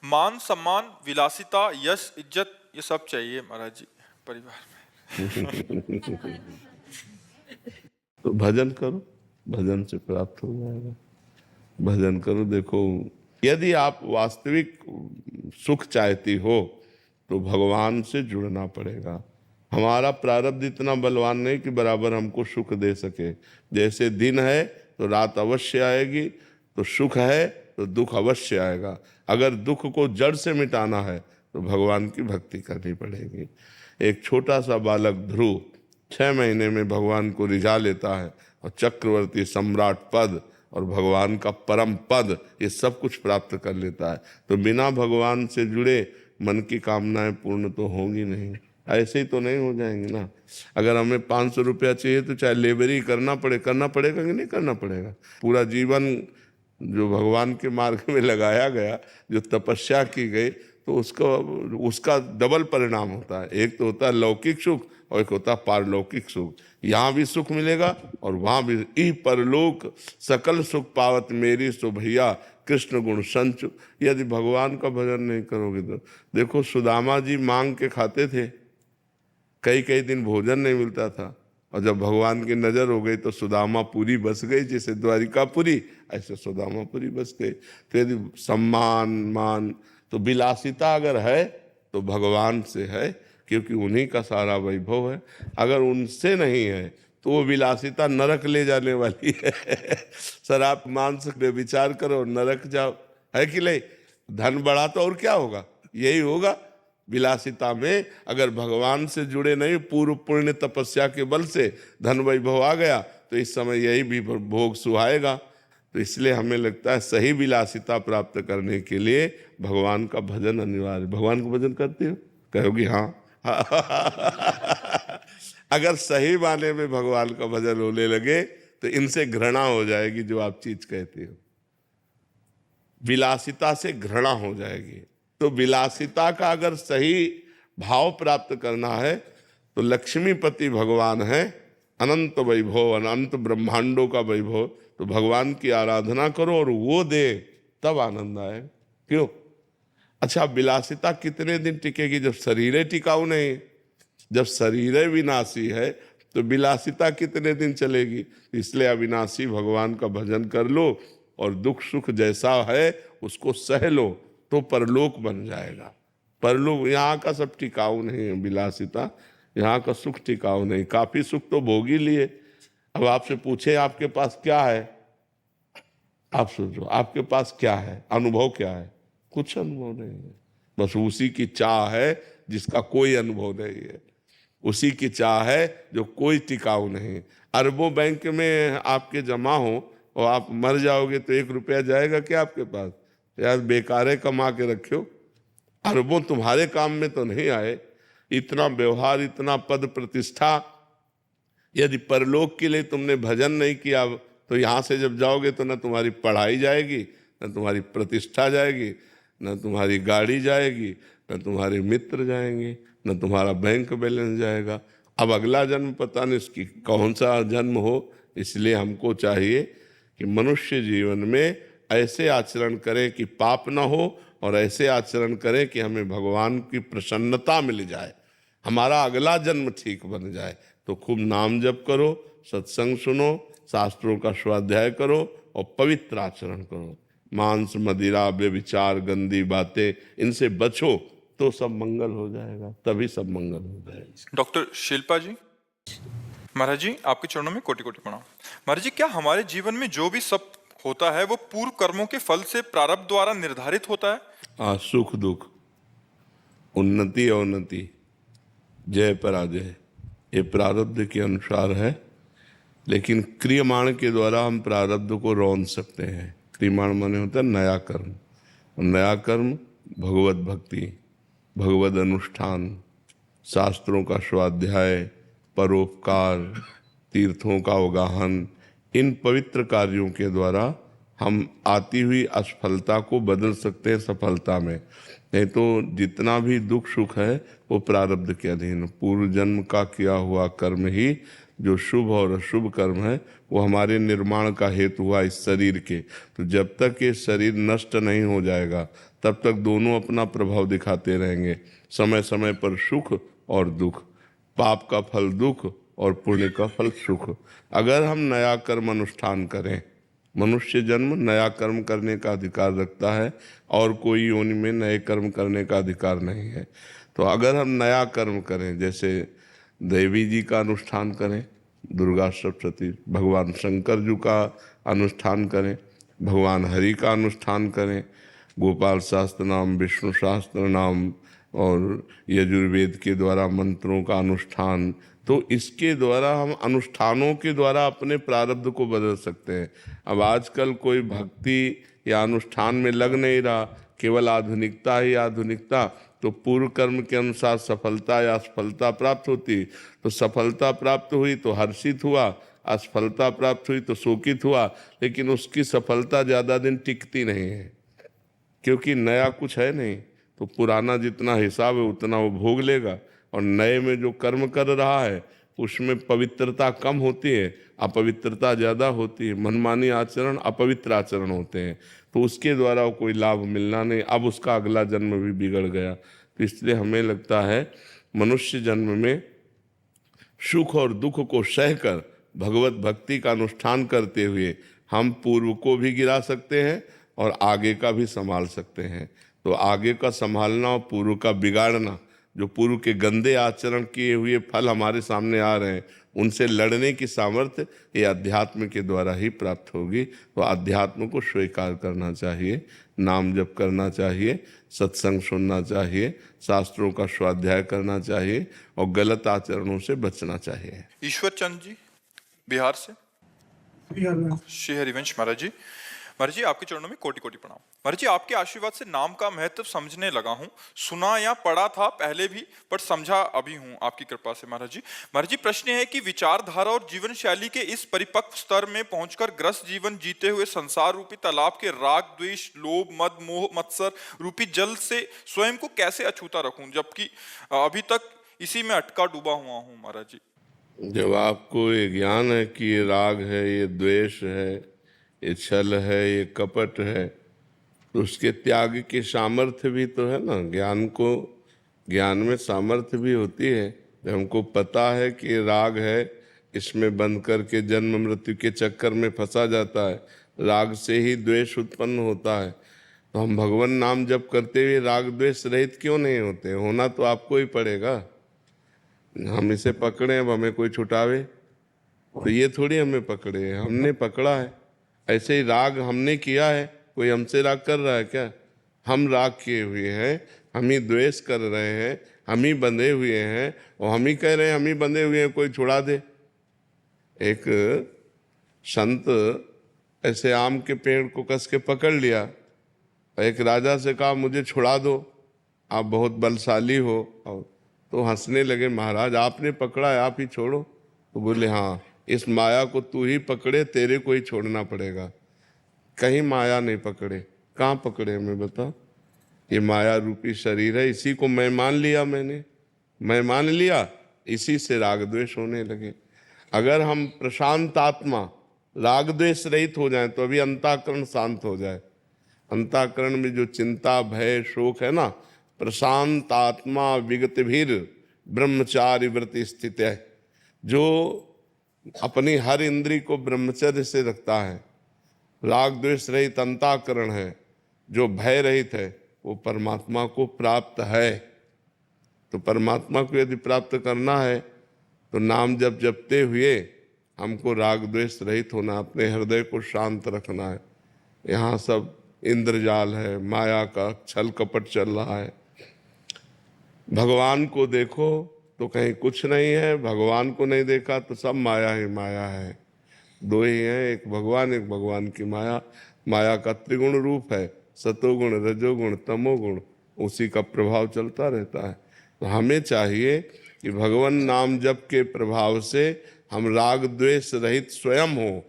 मान सम्मान विलासिता यश इज्जत ये सब चाहिए महाराज जी परिवार में। तो भजन करो, भजन से प्राप्त हो जाएगा। भजन करो। देखो, यदि आप वास्तविक सुख चाहती हो तो भगवान से जुड़ना पड़ेगा। हमारा प्रारब्ध इतना बलवान नहीं कि बराबर हमको सुख दे सके। जैसे दिन है तो रात अवश्य आएगी, तो सुख है तो दुख अवश्य आएगा। अगर दुख को जड़ से मिटाना है तो भगवान की भक्ति करनी पड़ेगी। एक छोटा सा बालक ध्रुव 6 महीने में भगवान को रिझा लेता है और चक्रवर्ती सम्राट पद और भगवान का परम पद ये सब कुछ प्राप्त कर लेता है। तो बिना भगवान से जुड़े मन की कामनाएं पूर्ण तो होंगी नहीं। ऐसे ही तो नहीं हो जाएंगी ना। अगर हमें 500 रुपया चाहिए तो चाहे लेबरी करना पड़ेगा कि नहीं करना पड़ेगा। पूरा जीवन जो भगवान के मार्ग में लगाया गया, जो तपस्या की गई, तो उसका डबल परिणाम होता है। एक तो होता है लौकिक सुख और एक होता है पारलौकिक सुख। यहाँ भी सुख मिलेगा और वहाँ भी। ई परलोक सकल सुख पावत मेरी सो भैया कृष्ण गुण संचु। यदि भगवान का भजन नहीं करोगे तो देखो, सुदामा जी मांग के खाते थे, कई दिन भोजन नहीं मिलता था, और जब भगवान की नजर हो गई तो सुदामापुरी बस गई। जैसे द्वारिकापुरी ऐसे सुदामापुरी बस गई। तो यदि सम्मान मान तो विलासिता अगर है तो भगवान से है, क्योंकि उन्हीं का सारा वैभव है। अगर उनसे नहीं है तो वो विलासिता नरक ले जाने वाली है। शराब मांस पे विचार करो, नरक जाओ, है कि नहीं। धन बढ़ा तो और क्या होगा, यही होगा। विलासिता में अगर भगवान से जुड़े नहीं, पूर्व पुण्य तपस्या के बल से धन वैभव आ गया तो इस समय यही भी भोग सुहाएगा। तो इसलिए हमें लगता है सही विलासिता प्राप्त करने के लिए भगवान का भजन अनिवार्य। भगवान का भजन करते हो, कहोगी हाँ। अगर सही माने में भगवान का भजन होने लगे तो इनसे घृणा हो जाएगी। जो आप चीज कहते हो, विलासिता से घृणा हो जाएगी। तो विलासिता का अगर सही भाव प्राप्त करना है तो लक्ष्मीपति भगवान है, अनंत वैभव, अनंत ब्रह्मांडों का वैभव। तो भगवान की आराधना करो और वो दे, तब आनंद आए। क्यों? अच्छा, विलासिता कितने दिन टिकेगी जब शरीर टिकाऊ नहीं। जब शरीर विनाशी है तो विलासिता कितने दिन चलेगी। इसलिए अविनाशी भगवान का भजन कर लो और दुख सुख जैसा है उसको सह लो, तो परलोक बन जाएगा। परलोक यहाँ का सब टिकाऊ नहीं है। विलासिता यहाँ का सुख टिकाऊ नहीं। काफी सुख तो भोग ही लिए। अब आपसे पूछे आपके पास क्या है, आप सोचो आपके पास क्या है, अनुभव क्या है? कुछ अनुभव नहीं है। बस उसी की चाह है जिसका कोई अनुभव नहीं है। उसी की चाह है जो कोई टिकाऊ नहीं। अरबों बैंक में आपके जमा हो और आप मर जाओगे तो 1 रुपया जाएगा क्या आपके पास? यार बेकारे कमा के रखो, अरबों तुम्हारे काम में तो नहीं आए। इतना व्यवहार, इतना पद प्रतिष्ठा, यदि परलोक के लिए तुमने भजन नहीं किया तो यहाँ से जब जाओगे तो न तुम्हारी पढ़ाई जाएगी, न तुम्हारी प्रतिष्ठा जाएगी, न तुम्हारी गाड़ी जाएगी, न तुम्हारे मित्र जाएंगे, न तुम्हारा बैंक बैलेंस जाएगा। अब अगला जन्म पता नहीं इसकी कौन सा जन्म हो। इसलिए हमको चाहिए कि मनुष्य जीवन में ऐसे आचरण करें कि पाप ना हो, और ऐसे आचरण करें कि हमें भगवान की प्रसन्नता मिल जाए, हमारा अगला जन्म ठीक बन जाए। तो खूब नाम जप करो, सत्संग सुनो, शास्त्रों का स्वाध्याय करो और पवित्र आचरण करो। मांस मदिरा व्यभिचार गंदी बातें इनसे बचो तो सब मंगल हो जाएगा, तभी सब मंगल हो जाएगा। डॉक्टर शिल्पा जी, महाराज जी आपके चरणों में कोटि कोटि प्रणाम। महाराज जी, क्या हमारे जीवन में जो भी सब होता है वो पूर्व कर्मों के फल से प्रारब्ध द्वारा निर्धारित होता है? हाँ, सुख दुख, उन्नति अवनति, जय पराजय, ये प्रारब्ध के अनुसार है। लेकिन क्रियमाण के द्वारा हम प्रारब्ध को रौंद सकते हैं। क्रियमाण माने होता है नया कर्म। नया कर्म भगवत भक्ति, भगवत अनुष्ठान, शास्त्रों का स्वाध्याय, परोपकार, तीर्थों का अवगाहन, इन पवित्र कार्यों के द्वारा हम आती हुई असफलता को बदल सकते हैं सफलता में। नहीं तो जितना भी दुख सुख है वो प्रारब्ध के अधीन, पूर्व जन्म का किया हुआ कर्म ही जो शुभ और अशुभ कर्म है वो हमारे निर्माण का हेतु हुआ इस शरीर के। तो जब तक ये शरीर नष्ट नहीं हो जाएगा तब तक दोनों अपना प्रभाव दिखाते रहेंगे, समय समय पर सुख और दुख, पाप का फल दुख और पुण्य का फल सुख। अगर हम नया कर्म अनुष्ठान करें, मनुष्य जन्म नया कर्म करने का अधिकार रखता है और कोई योनि में नए कर्म करने का अधिकार नहीं है। तो अगर हम नया कर्म करें, जैसे देवी जी का अनुष्ठान करें, दुर्गा सप्तशती, भगवान शंकर जी का अनुष्ठान करें, भगवान हरि का अनुष्ठान करें, गोपाल शास्त्र नाम, विष्णु शास्त्र नाम और यजुर्वेद के द्वारा मंत्रों का अनुष्ठान, तो इसके द्वारा हम अनुष्ठानों के द्वारा अपने प्रारब्ध को बदल सकते हैं। अब आजकल कोई भक्ति या अनुष्ठान में लग नहीं रहा, केवल आधुनिकता ही आधुनिकता, तो पूर्व कर्म के अनुसार सफलता या असफलता प्राप्त होती। तो सफलता प्राप्त हुई तो हर्षित हुआ, असफलता प्राप्त हुई तो शोकित हुआ, लेकिन उसकी सफलता ज़्यादा दिन टिकती नहीं है, क्योंकि नया कुछ है नहीं। तो पुराना जितना हिसाब है उतना वो भोग लेगा, और नए में जो कर्म कर रहा है उसमें पवित्रता कम होती है, अपवित्रता ज़्यादा होती है। मनमानी आचरण अपवित्र आचरण होते हैं, तो उसके द्वारा कोई लाभ मिलना नहीं, अब उसका अगला जन्म भी बिगड़ गया। तो इसलिए हमें लगता है मनुष्य जन्म में सुख और दुख को सहकर भगवत भक्ति का अनुष्ठान करते हुए हम पूर्व को भी गिरा सकते हैं और आगे का भी संभाल सकते हैं। तो आगे का संभालना और पूर्व का बिगाड़ना, जो पूर्व के गंदे आचरण किए हुए फल हमारे सामने आ रहे हैं, उनसे लड़ने की सामर्थ्य ये अध्यात्म के द्वारा ही प्राप्त होगी। तो अध्यात्म को स्वीकार करना चाहिए, नाम जप करना चाहिए, सत्संग सुनना चाहिए, शास्त्रों का स्वाध्याय करना चाहिए और गलत आचरणों से बचना चाहिए। ईश्वर चंद जी बिहार से। श्री हरिवंश महाराज जी, महाराज जी आपके चरणों में कोटि कोटि प्रणाम। महाराज जी आपके आशीर्वाद से नाम का महत्व समझने लगा हूँ, सुना या पढ़ा था पहले भी, पर समझा अभी हूँ आपकी कृपा से। महाराज जी प्रश्न है कि विचारधारा और जीवन शैली के इस परिपक्व स्तर में पहुंचकर ग्रस्त जीवन जीते हुए संसार रूपी तालाब के राग द्वेष लोभ मद मोह मत्सर रूपी जल से स्वयं को कैसे अछूता रखूं, जबकि अभी तक इसी में अटका डूबा हुआ हूँ। महाराज जी जब आपको ये ज्ञान है कि ये राग है, ये द्वेष है, ये छल है, ये कपट है, तो उसके त्याग की सामर्थ्य भी तो है ना। ज्ञान में सामर्थ्य भी होती है। जब हमको पता है कि ये राग है, इसमें बंद करके जन्म मृत्यु के चक्कर में फंसा जाता है, राग से ही द्वेष उत्पन्न होता है, तो हम भगवान नाम जप करते हुए राग द्वेष रहित क्यों नहीं होते? होना तो आपको ही पड़ेगा। हम इसे पकड़े, अब हमें कोई छुटावे? तो ये थोड़ी हमें पकड़े है, हमने पकड़ा है। ऐसे ही राग हमने किया है, कोई हमसे राग कर रहा है क्या? हम राग किए हुए हैं, हम ही द्वेष कर रहे हैं, हम ही बंधे हुए हैं, और हम ही कह रहे हैं हम ही बंधे हुए हैं, कोई छुड़ा दे। एक संत ऐसे आम के पेड़ को कस के पकड़ लिया, एक राजा से कहा मुझे छुड़ा दो, आप बहुत बलशाली हो। तो हंसने लगे, महाराज आपने पकड़ा है, आप ही छोड़ो। तो बोले हाँ, इस माया को तू ही पकड़े, तेरे को ही छोड़ना पड़ेगा। कहीं माया नहीं पकड़े, कहाँ पकड़े हमें बता? ये माया रूपी शरीर है, इसी को मैं मान लिया, मैं मान लिया, इसी से राग द्वेष होने लगे। अगर हम प्रशांत आत्मा राग द्वेष रहित हो जाए तो अभी अंतःकरण शांत हो जाए। अंतःकरण में जो चिंता भय शोक है ना, प्रशांत आत्मा विगत भीर ब्रह्मचारी व्रति स्थित है, जो अपनी हर इंद्री को ब्रह्मचर्य से रखता है, राग द्वेष रहित अंतःकरण है, जो भय रहित है, वो परमात्मा को प्राप्त है। तो परमात्मा को यदि प्राप्त करना है तो नाम जपते हुए हमको राग द्वेष रहित होना, अपने हृदय को शांत रखना है। यहाँ सब इंद्रजाल है, माया का छल कपट चल रहा है। भगवान को देखो तो कहीं कुछ नहीं है, भगवान को नहीं देखा तो सब माया ही माया है। दो ही हैं, एक भगवान की माया। माया का त्रिगुण रूप है, सतोगुण रजोगुण तमोगुण, उसी का प्रभाव चलता रहता है। तो हमें चाहिए कि भगवान नाम जप के प्रभाव से हम राग द्वेष रहित स्वयं हो।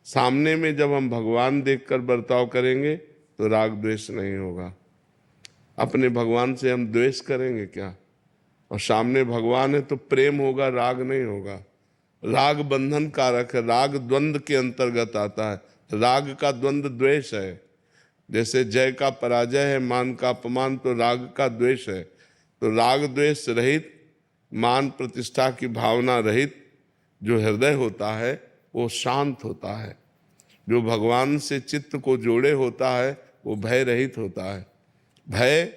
सामने में जब हम भगवान देखकर बर्ताव करेंगे तो राग द्वेष नहीं होगा। अपने भगवान से हम द्वेष करेंगे क्या? और सामने भगवान है तो प्रेम होगा, राग नहीं होगा। राग बंधन कारक है, राग द्वंद्व के अंतर्गत आता है। राग का द्वंद्व द्वेष है। जैसे जय का पराजय है, मान का अपमान, तो राग का द्वेष है। तो राग द्वेष रहित, मान प्रतिष्ठा की भावना रहित जो हृदय होता है वो शांत होता है। जो भगवान से चित्त को जोड़े होता है वो भय रहित होता है। भय,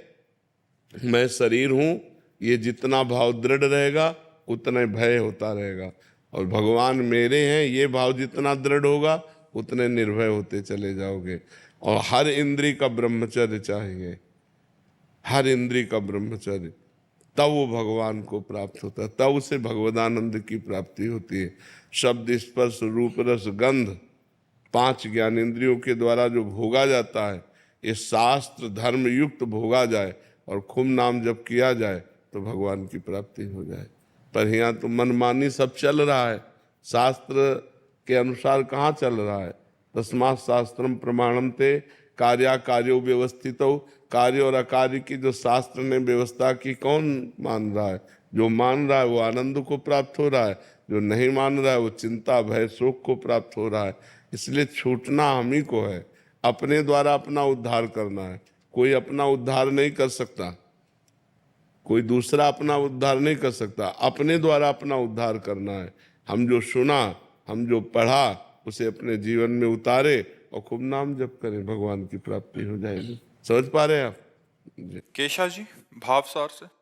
मैं शरीर हूँ, ये जितना भाव दृढ़ रहेगा उतना भय होता रहेगा। और भगवान मेरे हैं, ये भाव जितना दृढ़ होगा उतने निर्भय होते चले जाओगे। और हर इंद्री का ब्रह्मचर्य चाहिए, हर इंद्री का ब्रह्मचर्य, तब वो भगवान को प्राप्त होता है, तब उसे भगवदानंद की प्राप्ति होती है। शब्द, स्पर्श, रूप, रस, गंध, 5 ज्ञानेंद्रियों के द्वारा जो भोगा जाता है, ये शास्त्र धर्म युक्त भोगा जाए और खूब नाम जप किया जाए तो भगवान की प्राप्ति हो जाए। पर यहाँ तो मनमानी सब चल रहा है, शास्त्र के अनुसार कहाँ चल रहा है। तस्मात् शास्त्रम प्रमाणम ते कार्या कार्यो व्यवस्थितो, कार्य और अकार्य की जो शास्त्र ने व्यवस्था की कौन मान रहा है। जो मान रहा है वो आनंद को प्राप्त हो रहा है, जो नहीं मान रहा है वो चिंता भय शोक को प्राप्त हो रहा है। इसलिए छूटना हम ही को है, अपने द्वारा अपना उद्धार करना है। कोई अपना उद्धार नहीं कर सकता, कोई दूसरा अपना उद्धार नहीं कर सकता, अपने द्वारा अपना उद्धार करना है। हम जो सुना, हम जो पढ़ा, उसे अपने जीवन में उतारे और खूब नाम जप करें, भगवान की प्राप्ति हो जाएगी। समझ पा रहे हैं आप? केशा जी, भाव सार से।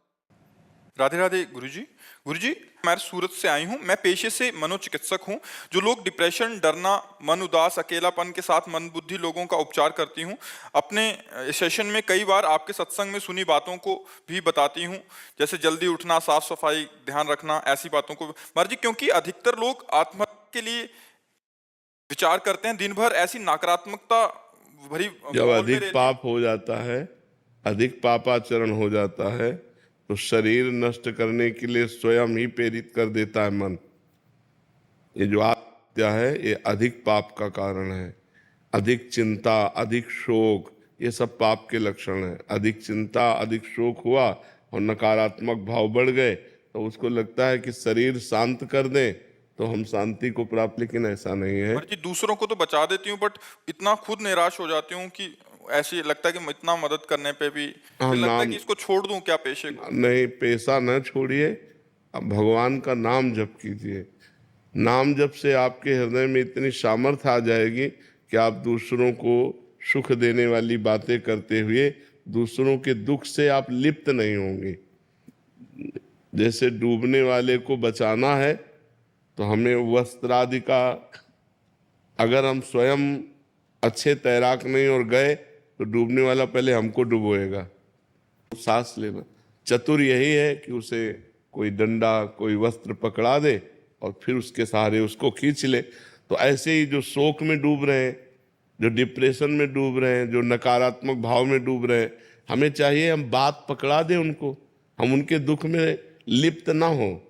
राधे राधे गुरुजी। गुरुजी, मैं सूरत से आई हूँ। मैं पेशे से मनोचिकित्सक हूँ। जो लोग डिप्रेशन, डरना, मन उदास, अकेलापन के साथ मन बुद्धि लोगों का उपचार करती हूँ। अपने सेशन में कई बार आपके सत्संग में सुनी बातों को भी बताती हूँ, जैसे जल्दी उठना, साफ सफाई, ध्यान रखना, ऐसी बातों को। महाराज जी, क्योंकि अधिकतर लोग आत्महत्या के लिए विचार करते हैं, दिन भर ऐसी नकारात्मकता भरी जब अधिक पाप हो जाता है, अधिक पापाचरण हो जाता है, तो शरीर नष्ट करने के लिए स्वयं ही प्रेरित कर देता है मन। ये जो आत्महत्या है ये अधिक पाप का कारण है। अधिक चिंता, अधिक शोक, ये सब पाप के लक्षण है। अधिक चिंता, अधिक शोक हुआ और नकारात्मक भाव बढ़ गए तो उसको लगता है कि शरीर शांत कर दें तो हम शांति को प्राप्त, लेकिन ऐसा नहीं है। जी, दूसरों को तो बचा देती हूँ, बट इतना खुद निराश हो जाती हूँ कि ऐसी लगता है कि इतना मदद करने पे भी फिर लगता है कि इसको छोड़ दूं क्या पेशे को। नहीं, पेशा न छोड़िए, अब भगवान का नाम जप कीजिए। नाम जप से आपके हृदय में इतनी सामर्थ्य आ जाएगी कि आप दूसरों को सुख देने वाली बातें करते हुए दूसरों के दुख से आप लिप्त नहीं होंगे। जैसे डूबने वाले को बचाना है तो हमें वस्त्रादि का, अगर हम स्वयं अच्छे तैराक नहीं और गए तो डूबने वाला पहले हमको डुबोएगा। सांस लेना, चतुर यही है कि उसे कोई डंडा, कोई वस्त्र पकड़ा दे और फिर उसके सहारे उसको खींच ले। तो ऐसे ही जो शोक में डूब रहे हैं, जो डिप्रेशन में डूब रहे हैं, जो नकारात्मक भाव में डूब रहे हैं, हमें चाहिए हम बात पकड़ा दें उनको, हम उनके दुख में लिप्त ना हो,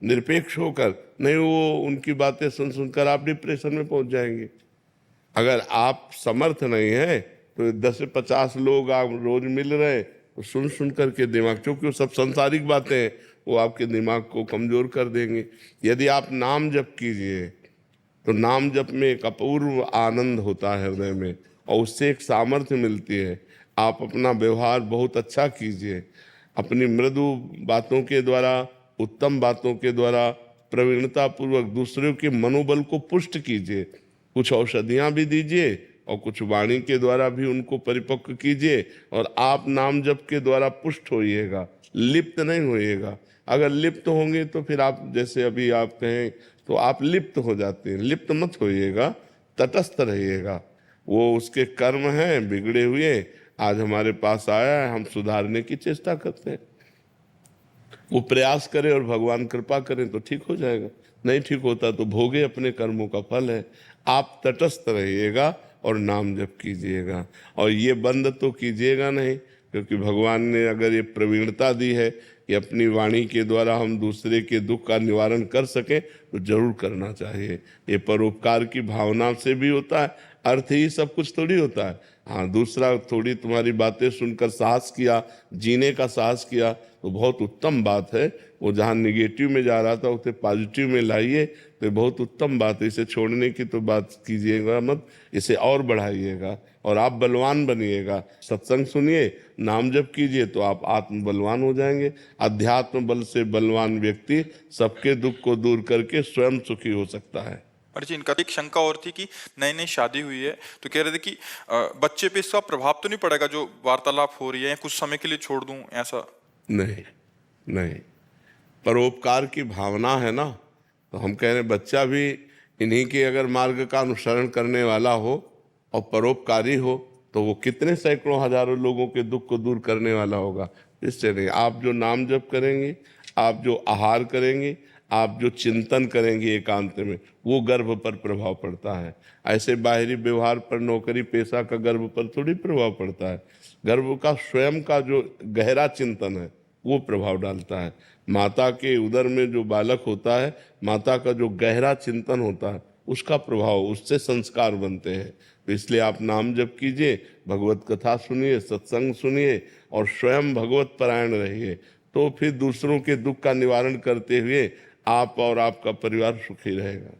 निरपेक्ष होकर। नहीं, वो उनकी बातें सुन सुनकर आप डिप्रेशन में पहुंच जाएंगे। अगर आप समर्थ नहीं है तो 10 से 50 लोग आप रोज मिल रहे तो सुन सुन करके दिमाग, क्योंकि वो सब सांसारिक बातें हैं, वो आपके दिमाग को कमजोर कर देंगे। यदि आप नाम जप कीजिए तो नाम जप में एक अपूर्व आनंद होता है हृदय में और उससे एक सामर्थ्य मिलती है। आप अपना व्यवहार बहुत अच्छा कीजिए, अपनी मृदु बातों के द्वारा, उत्तम बातों के द्वारा प्रवीणता पूर्वक दूसरों के मनोबल को पुष्ट कीजिए। कुछ औषधियाँ भी दीजिए और कुछ वाणी के द्वारा भी उनको परिपक्व कीजिए और आप नाम जप के द्वारा पुष्ट होइएगा, लिप्त नहीं होइएगा। अगर लिप्त होंगे तो फिर आप, जैसे अभी आप कहें तो आप लिप्त हो जाते हैं। लिप्त मत होइएगा, तटस्थ रहिएगा। वो उसके कर्म हैं बिगड़े हुए, आज हमारे पास आया है, हम सुधारने की चेष्टा करते हैं। वो प्रयास करे और भगवान कृपा करें तो ठीक हो जाएगा, नहीं ठीक होता तो भोगे अपने कर्मों का फल है। आप तटस्थ रहिएगा और नाम जप कीजिएगा। और ये बंद तो कीजिएगा नहीं, क्योंकि भगवान ने अगर ये प्रवीणता दी है कि अपनी वाणी के द्वारा हम दूसरे के दुख का निवारण कर सकें तो जरूर करना चाहिए। ये परोपकार की भावना से भी होता है, अर्थ ही सब कुछ थोड़ी होता है। हाँ, दूसरा थोड़ी तुम्हारी बातें सुनकर साहस किया, जीने का साहस किया, तो बहुत उत्तम बात है। वो जहाँ निगेटिव में जा रहा था उसे पॉजिटिव में लाइए, तो ये बहुत उत्तम बात है। इसे छोड़ने की तो बात कीजिएगा मत, इसे और बढ़ाइएगा और आप बलवान बनिएगा। सत्संग सुनिए, नाम जप कीजिए, तो आप आत्म बलवान हो जाएंगे। अध्यात्म बल से बलवान व्यक्ति सबके दुख को दूर करके स्वयं सुखी हो सकता है। महाराज जी, इनका एक शंका और थी कि नई नई शादी हुई है तो कह रहे थे कि बच्चे पे इसका प्रभाव तो नहीं पड़ेगा जो वार्तालाप हो रही है, कुछ समय के लिए छोड़ दूं ऐसा? नहीं नहीं, परोपकार की भावना है ना, तो हम कह रहे हैं बच्चा भी इन्हीं के अगर मार्ग का अनुसरण करने वाला हो और परोपकारी हो, तो वो कितने सैकड़ों हजारों लोगों के दुख को दूर करने वाला होगा। इससे नहीं, आप जो नाम जप करेंगे, आप जो आहार करेंगे, आप जो चिंतन करेंगे एकांत में, वो गर्भ पर प्रभाव पड़ता है। ऐसे बाहरी व्यवहार पर, नौकरी पेशा का गर्भ पर थोड़ी प्रभाव पड़ता है। गर्भ का स्वयं का जो गहरा चिंतन है वो प्रभाव डालता है। माता के उदर में जो बालक होता है, माता का जो गहरा चिंतन होता है, उसका प्रभाव, उससे संस्कार बनते हैं। तो इसलिए आप नाम जप कीजिए, भगवत कथा सुनिए, सत्संग सुनिए और स्वयं भगवत परायण रहिए, तो फिर दूसरों के दुख का निवारण करते हुए आप और आपका परिवार सुखी रहेगा।